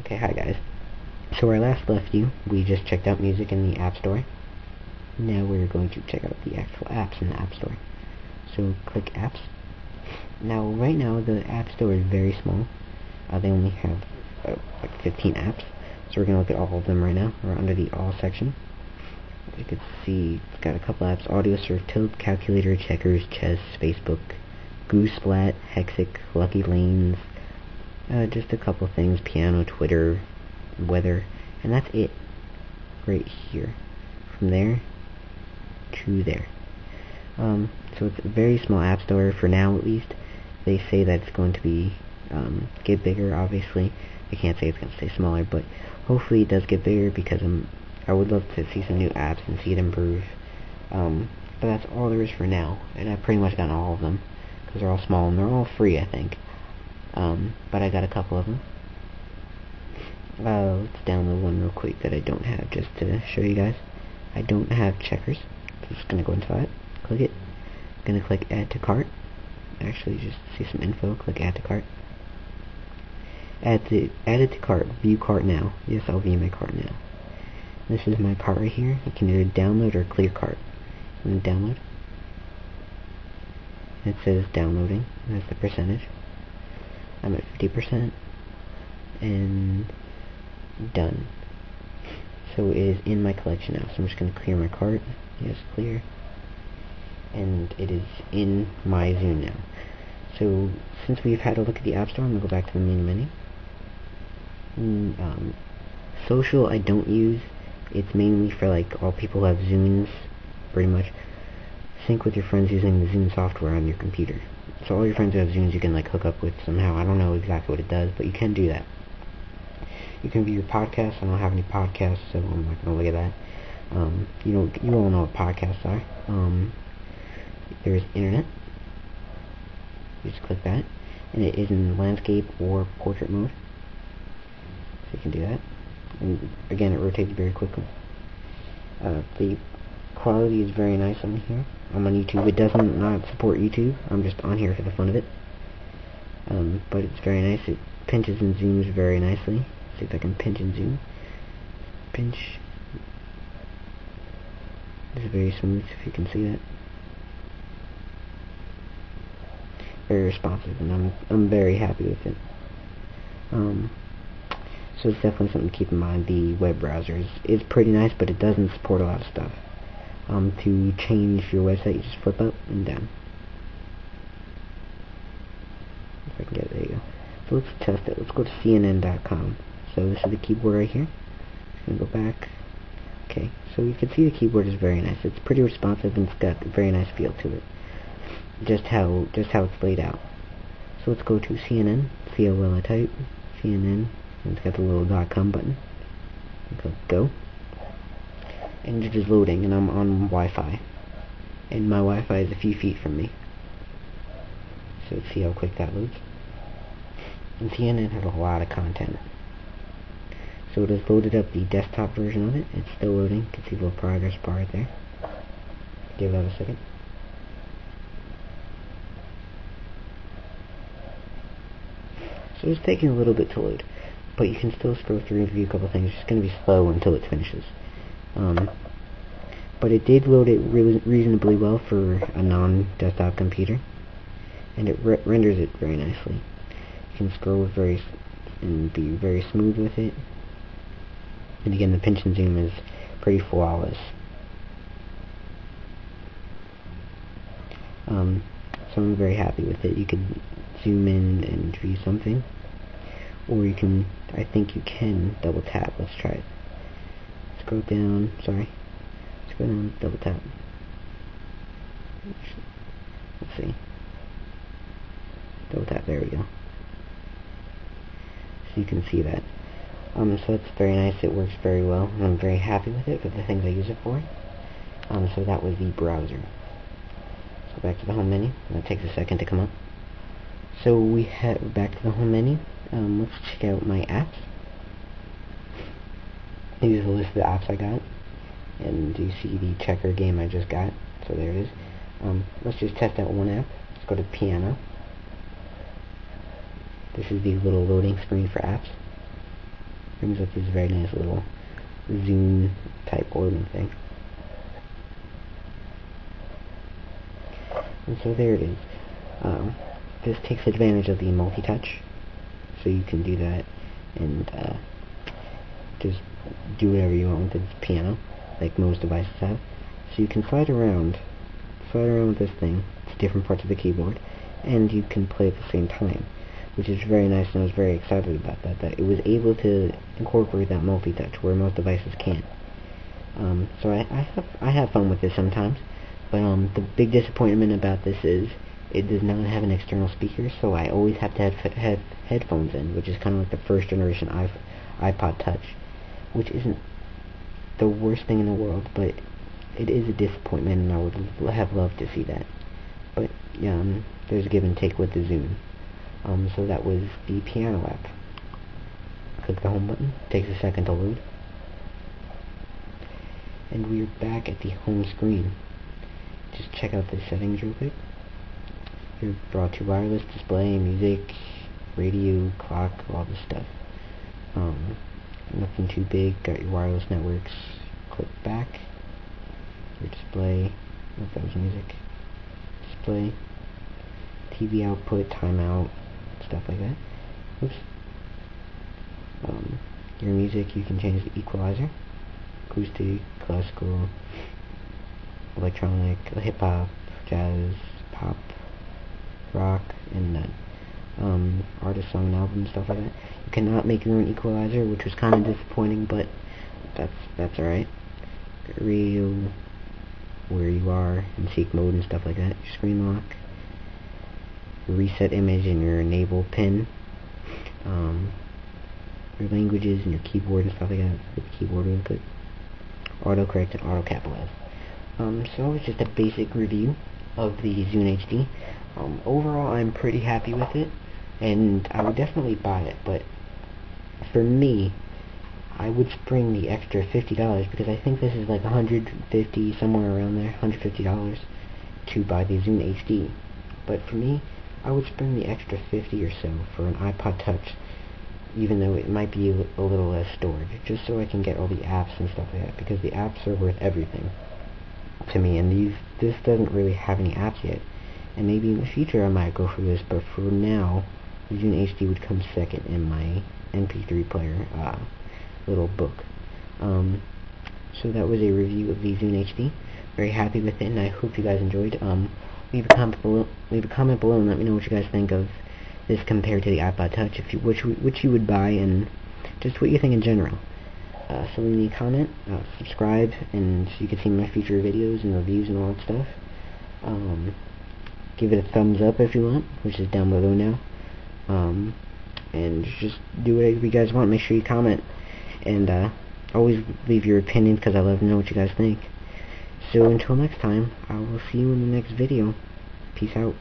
Okay, hi guys. So where I last left you, we just checked out music in the App Store. Now we're going to check out the actual apps in the App Store. So click Apps. Now, right now, the App Store is very small. They only have like 15 apps. So we're going to look at all of them right now. We're under the All section. As you can see, it's got a couple apps. Audio Surf, Tilt, Calculator, Checkers, Chess, Facebook, Gooseplat, Hexic, Lucky Lanes, just a couple things, piano, Twitter, weather, and that's it right here. From there to there. So it's a very small app store for now, at least. They say that it's going to be get bigger. Obviously, they can't say it's going to stay smaller, but hopefully it does get bigger because I would love to see some new apps and see it improve. But that's all there is for now, and I've pretty much gotten all of them because they're all small and they're all free, I think. But I got a couple of them. Let's download one real quick that I don't have just to show you guys. I don't have Checkers. I'm just going to go into that. Click it. I'm going to click Add to Cart. Actually, just see some info. Click Add to Cart. Add it to Cart. View Cart now. Yes, I'll view my cart now. This is my cart right here. You can either download or clear cart. I'm going to download. It says downloading. That's the percentage. I'm at 50%. And done. So it is in my collection now. So I'm just going to clear my cart. Yes, clear. And it is in my Zune now. So since we've had a look at the App Store, I'm going to go back to the main menu. Social I don't use. It's mainly for like all people who have Zunes, pretty much. Sync with your friends using the Zune software on your computer. So all your friends who have Zunes you can like hook up with somehow. I don't know exactly what it does, but you can do that. You can view your podcasts. I don't have any podcasts, so I'm not going to look at that. You all know what podcasts are. There's internet. You just click that, and it is in landscape or portrait mode. So you can do that. And again, it rotates very quickly. The quality is very nice on here. I'm on YouTube. It doesn't not support YouTube. I'm just on here for the fun of it. But it's very nice. It pinches and zooms very nicely. See if I can pinch and zoom. Pinch. It's very smooth, if you can see that. Very responsive, and I'm very happy with it. So it's definitely something to keep in mind. The web browser is pretty nice, but it doesn't support a lot of stuff. To change your website, you just flip up and down. If I can get it, there you go. So let's test it. Let's go to CNN.com. So this is the keyboard right here. I'm going to go back. Okay, so you can see the keyboard is very nice. It's pretty responsive and it's got a very nice feel to it. Just how it's laid out. So let's go to CNN. See how well I type. CNN. And it's got the little .com button. Click go. And it is loading, and I'm on Wi-Fi. And my Wi-Fi is a few feet from me. So let's see how quick that loads. And CNN has a lot of content. So it has loaded up the desktop version of it. It's still loading. You can see the little progress bar right there. Give that a second. So it's taking a little bit to load. But you can still scroll through and view a couple things. It's just going to be slow until it finishes. But it did load it reasonably well for a non-desktop computer. And it renders it very nicely. You can scroll and be very smooth with it. And again, the pinch and zoom is pretty flawless. So I'm very happy with it. You can zoom in and view something. Or you can, I think you can double tap. Let's try it. Scroll down, sorry. Scroll down, double tap. Let's see. Double tap, there we go. So you can see that. So it's very nice, it works very well, and I'm very happy with it for the things I use it for. So that was the browser. Let's go back to the home menu. That takes a second to come up. So we have back to the home menu. Let's check out my apps. Here's a list of the apps I got. And you see the checker game I just got. So there it is. Let's just test out one app. Let's go to piano. This is the little loading screen for apps. Brings up this very nice little Zune type ordering thing. And so there it is. This takes advantage of the multi-touch, so you can do that and just do whatever you want with this piano, like most devices have. So you can slide around with this thing to different parts of the keyboard, and you can play at the same time, which is very nice, and I was very excited about that it was able to incorporate that multi-touch where most devices can't. So I have fun with this sometimes, but the big disappointment about this is it does not have an external speaker, so I always have to have headphones in, which is kind of like the first generation iPod Touch, which isn't the worst thing in the world, but it is a disappointment, and I would have loved to see that. But there's a give and take with the Zune. So that was the piano app. Click the home button. Takes a second to load. And we're back at the home screen. Just check out the settings real quick. You're brought to wireless display, music, radio, clock, all this stuff. Nothing too big. Got your wireless networks. Click back. Your display. Oh, that was music. Display. TV output, timeout, stuff like that. Oops. Your music, you can change the equalizer. Acoustic, classical, electronic, hip-hop, jazz, pop, rock, and artist song and album, stuff like that. You cannot make your own equalizer, which was kind of disappointing, but that's alright. Radio, where you are, and seek mode and stuff like that. Your screen lock, your reset image, and your enable pin. Your languages and your keyboard and stuff like that. The keyboard real quick. Autocorrect and auto capitalize. So it's just a basic review of the Zune HD. Overall, I'm pretty happy with it, and I would definitely buy it, but for me, I would spring the extra $50 because I think this is like $150, somewhere around there, $150 to buy the Zune HD. But for me, I would spring the extra 50 or so for an iPod Touch, even though it might be a little less storage, just so I can get all the apps and stuff like that, because the apps are worth everything to me, and this doesn't really have any apps yet, and maybe in the future I might go for this, but for now, the Zune HD would come second in my MP3 player little book. So that was a review of the Zune HD. Very happy with it, and I hope you guys enjoyed. Leave a comment below and let me know what you guys think of this compared to the iPod Touch, which you would buy, and just what you think in general. So leave me a comment, subscribe, and you can see my future videos and reviews and all that stuff. Give it a thumbs up if you want, which is down below now. And just do whatever you guys want. Make sure you comment, and always leave your opinion, because I love to know what you guys think. So until next time, I will see you in the next video. Peace out.